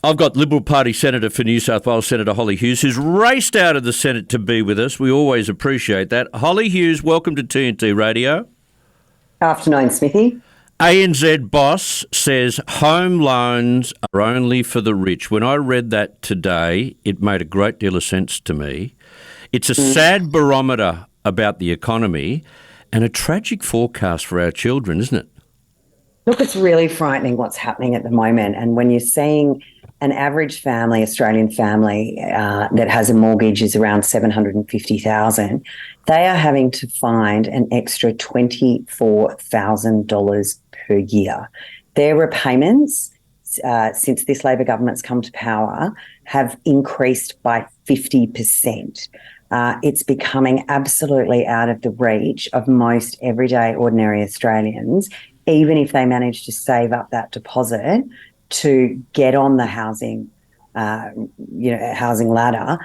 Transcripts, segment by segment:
I've got Liberal Party Senator for New South Wales, Senator Hollie Hughes, who's raced out of the Senate to be with us. We always appreciate that. Hollie Hughes, welcome to TNT Radio. Afternoon, Smithy. ANZ boss says home loans are only for the rich. When I read that today, it made a great deal of sense to me. It's a sad barometer about the economy and a tragic forecast for our children, isn't it? Look, it's really frightening what's happening at the moment. And when you're seeing an average family, Australian family, that has a mortgage is around $750,000, they are having to find an extra $24,000 per year. Their repayments, since this Labor government's come to power, have increased by 50%. It's becoming absolutely out of the reach of most everyday ordinary Australians, even if they manage to save up that deposit to get on the housing ladder.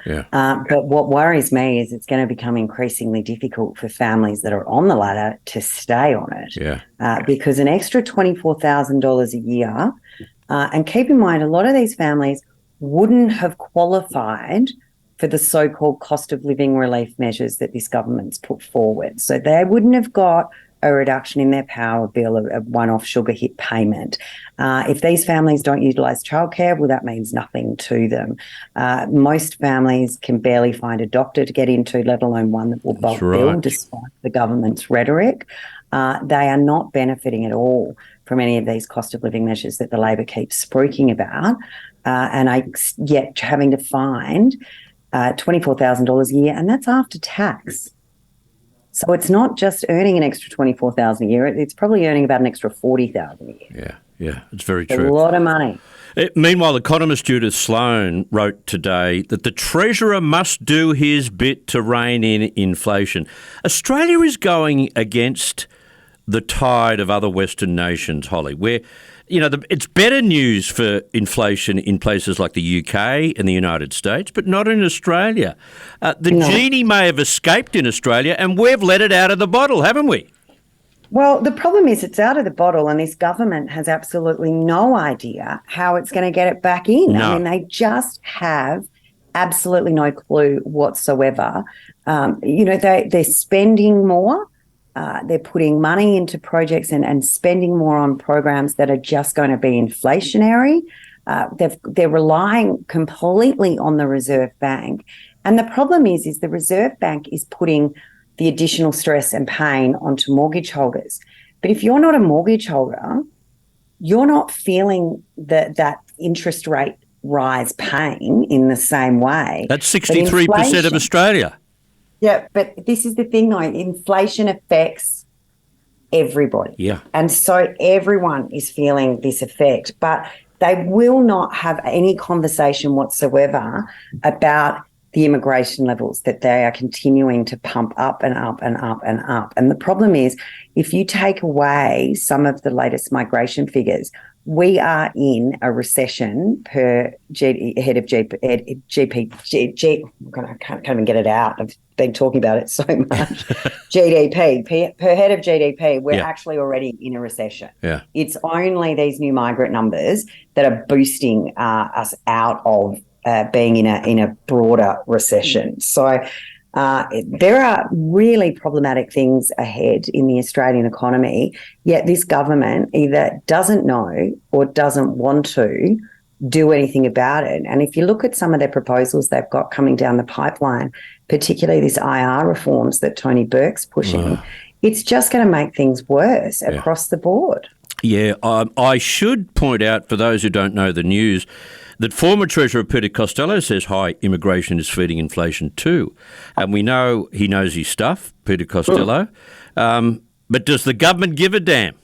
Yeah. But what worries me is it's going to become increasingly difficult for families that are on the ladder to stay on it. Yeah. Because an extra $24,000 a year, and keep in mind, a lot of these families wouldn't have qualified for the so-called cost of living relief measures that this government's put forward. So they wouldn't have got a reduction in their power bill, a one-off sugar hit payment. If these families don't utilise childcare, well, that means nothing to them. Most families can barely find a doctor to get into, let alone one that will bulk bill, despite the government's rhetoric. They are not benefiting at all from any of these cost of living measures that the Labor keeps spruiking about, yet having to find $24,000 a year, and that's after tax. So it's not just earning an extra $24,000 a year; it's probably earning about an extra $40,000 a year. Yeah, it's very true. A lot of money. Meanwhile, economist Judith Sloan wrote today that the Treasurer must do his bit to rein in inflation. Australia is going against the tide of other Western nations, Hollie, where it's better news for inflation in places like the UK and the United States, but not in Australia. Genie may have escaped in Australia, and we've let it out of the bottle, haven't we? Well, the problem is it's out of the bottle, and this government has absolutely no idea how it's going to get it back in. No. I mean, they just have absolutely no clue whatsoever. They're spending more. They're putting money into projects and spending more on programs that are just going to be inflationary. They're relying completely on the Reserve Bank. And the problem is the Reserve Bank is putting the additional stress and pain onto mortgage holders. But if you're not a mortgage holder, you're not feeling that interest rate rise pain in the same way. That's 63% of Australia. Yeah, but this is the thing, though. Inflation affects everybody. Yeah. And so everyone is feeling this effect, but they will not have any conversation whatsoever about the immigration levels that they are continuing to pump up and up and up and up. And the problem is, if you take away some of the latest migration figures, we are in a recession per head of GP. I can't even get it out. I've been talking about it so much. GDP, per head of GDP, we're actually already in a recession. Yeah. It's only these new migrant numbers that are boosting us out of being in a broader recession. So there are really problematic things ahead in the Australian economy, yet this government either doesn't know or doesn't want to do anything about it. And if you look at some of their proposals they've got coming down the pipeline, particularly this IR reforms that Tony Burke's pushing, it's just going to make things worse across the board. Yeah, I should point out, for those who don't know the news, that former Treasurer Peter Costello says high immigration is feeding inflation too. And we know he knows his stuff, Peter Costello. But does the government give a damn?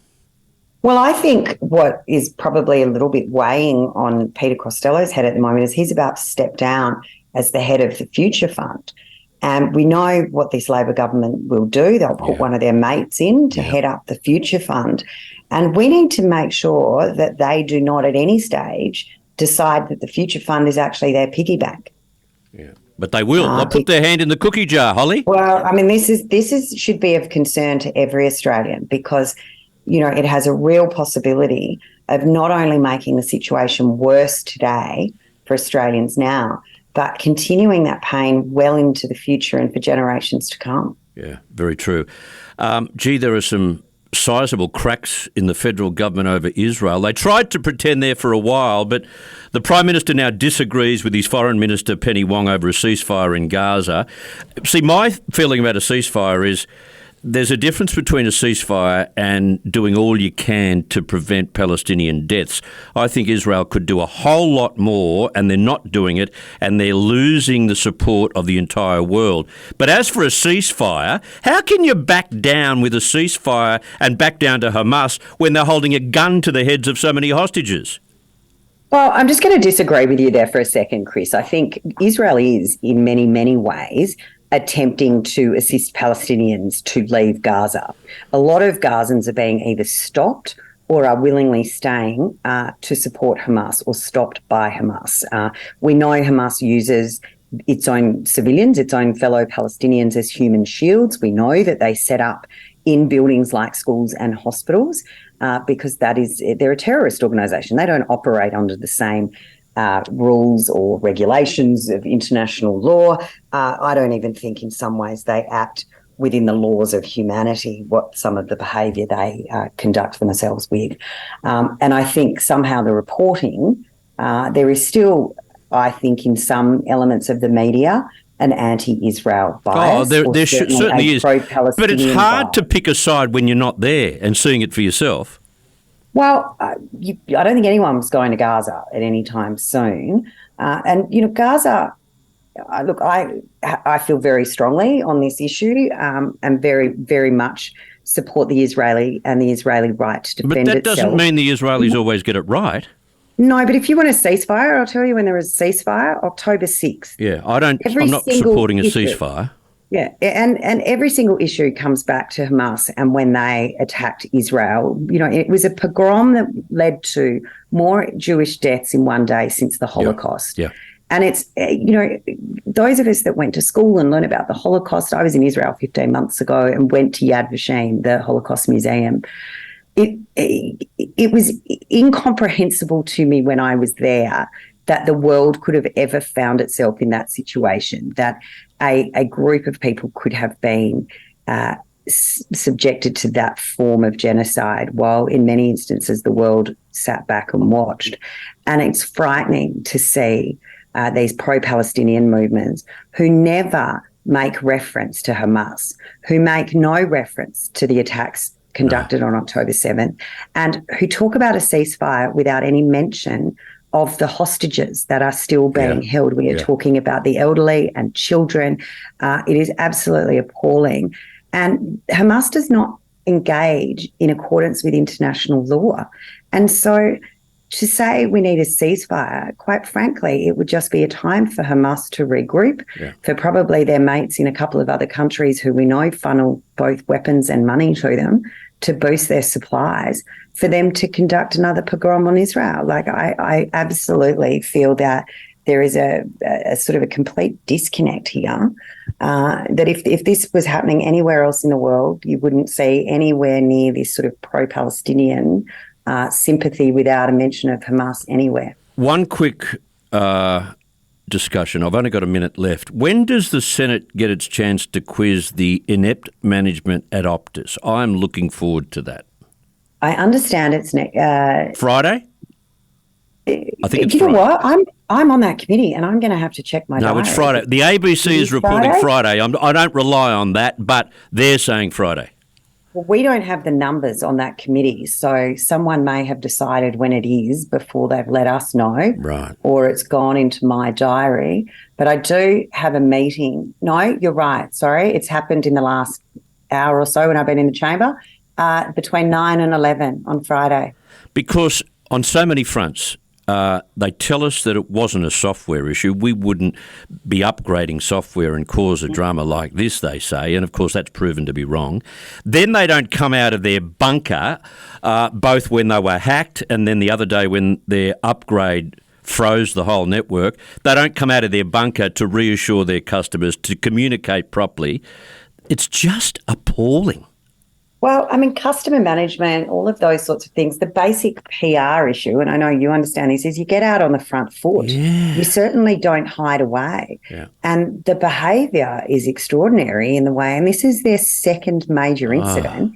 Well, I think what is probably a little bit weighing on Peter Costello's head at the moment is he's about to step down as the head of the Future Fund. And we know what this Labor government will do. They'll put one of their mates in to head up the Future Fund. And we need to make sure that they do not at any stage decide that the Future Fund is actually their piggy bank. Yeah, but they will. They'll put their hand in the cookie jar, Hollie. Well, I mean, this should be of concern to every Australian because, it has a real possibility of not only making the situation worse today for Australians now, but continuing that pain well into the future and for generations to come. Yeah, very true. There are some sizable cracks in the federal government over Israel. They tried to pretend there for a while, but the Prime Minister now disagrees with his Foreign Minister, Penny Wong, over a ceasefire in Gaza. See, my feeling about a ceasefire is there's a difference between a ceasefire and doing all you can to prevent Palestinian deaths. I think Israel could do a whole lot more, and they're not doing it, and they're losing the support of the entire world. But as for a ceasefire, how can you back down with a ceasefire and back down to Hamas when they're holding a gun to the heads of so many hostages? Well, I'm just going to disagree with you there for a second, Chris. I think Israel is, in many, many ways, attempting to assist Palestinians to leave Gaza. A lot of Gazans are being either stopped or are willingly staying to support Hamas or stopped by Hamas. We know Hamas uses its own civilians, its own fellow Palestinians as human shields. We know that they set up in buildings like schools and hospitals because they're a terrorist organisation. They don't operate under the same rules or regulations of international law. I don't even think in some ways they act within the laws of humanity, what some of the behaviour they conduct themselves with. And I think somehow the reporting, there is still, I think, in some elements of the media, an anti-Israel bias. There certainly is. But it's hard bias. to pick a side when you're not there and seeing it for yourself. Well, I don't think anyone's going to Gaza at any time soon. Gaza, look, I feel very strongly on this issue and very, very much support the Israeli and the Israeli right to defend itself. But that doesn't mean the Israelis always get it right. No, but if you want a ceasefire, I'll tell you when there is a ceasefire, October 6th. Yeah, I'm not supporting a ceasefire. Yeah, and every single issue comes back to Hamas and when they attacked Israel. It was a pogrom that led to more Jewish deaths in one day since the Holocaust. Yeah. And it's, those of us that went to school and learned about the Holocaust, I was in Israel 15 months ago and went to Yad Vashem, the Holocaust Museum. It was incomprehensible to me when I was there that the world could have ever found itself in that situation, that a group of people could have been subjected to that form of genocide, while in many instances the world sat back and watched. And it's frightening to see these pro-Palestinian movements who never make reference to Hamas, who make no reference to the attacks conducted on October 7th, and who talk about a ceasefire without any mention of the hostages that are still being held. We are talking about the elderly and children. It is absolutely appalling. And Hamas does not engage in accordance with international law. And so to say we need a ceasefire, quite frankly, it would just be a time for Hamas to regroup, for probably their mates in a couple of other countries who we know funnel both weapons and money to them to boost their supplies, for them to conduct another pogrom on Israel. Like, I absolutely feel that there is a sort of a complete disconnect here, that if this was happening anywhere else in the world, you wouldn't see anywhere near this sort of pro-Palestinian sympathy without a mention of Hamas anywhere. One quick discussion. I've only got a minute left. When does the Senate get its chance to quiz the inept management at Optus? I'm looking forward to that. I understand it's Friday? I think it's you Friday. know what? I'm on that committee, and I'm going to have to check my diary. No, it's Friday. The ABC is reporting Friday. I don't rely on that, but they're saying Friday. Well, we don't have the numbers on that committee, so someone may have decided when it is before they've let us know, right? Or it's gone into my diary. But I do have a meeting. No, you're right. Sorry, it's happened in the last hour or so when I've been in the chamber, between 9 and 11 on Friday. Because on so many fronts, they tell us that it wasn't a software issue. We wouldn't be upgrading software and cause a drama like this, they say, and of course that's proven to be wrong. Then they don't come out of their bunker, both when they were hacked and then the other day when their upgrade froze the whole network. They don't come out of their bunker to reassure their customers, to communicate properly. It's just appalling. Well, I mean, customer management, all of those sorts of things, the basic PR issue, and I know you understand this, is you get out on the front foot. Yeah. You certainly don't hide away. Yeah. And the behaviour is extraordinary in the way, and this is their second major incident,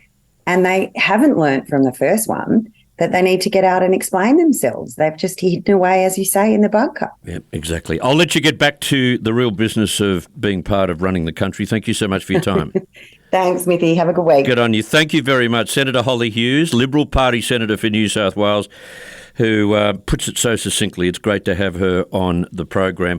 and they haven't learnt from the first one that they need to get out and explain themselves. They've just hidden away, as you say, in the bunker. Yeah, exactly. I'll let you get back to the real business of being part of running the country. Thank you so much for your time. Thanks, Mithy. Have a good week. Good on you. Thank you very much. Senator Hollie Hughes, Liberal Party Senator for New South Wales, who puts it so succinctly. It's great to have her on the program.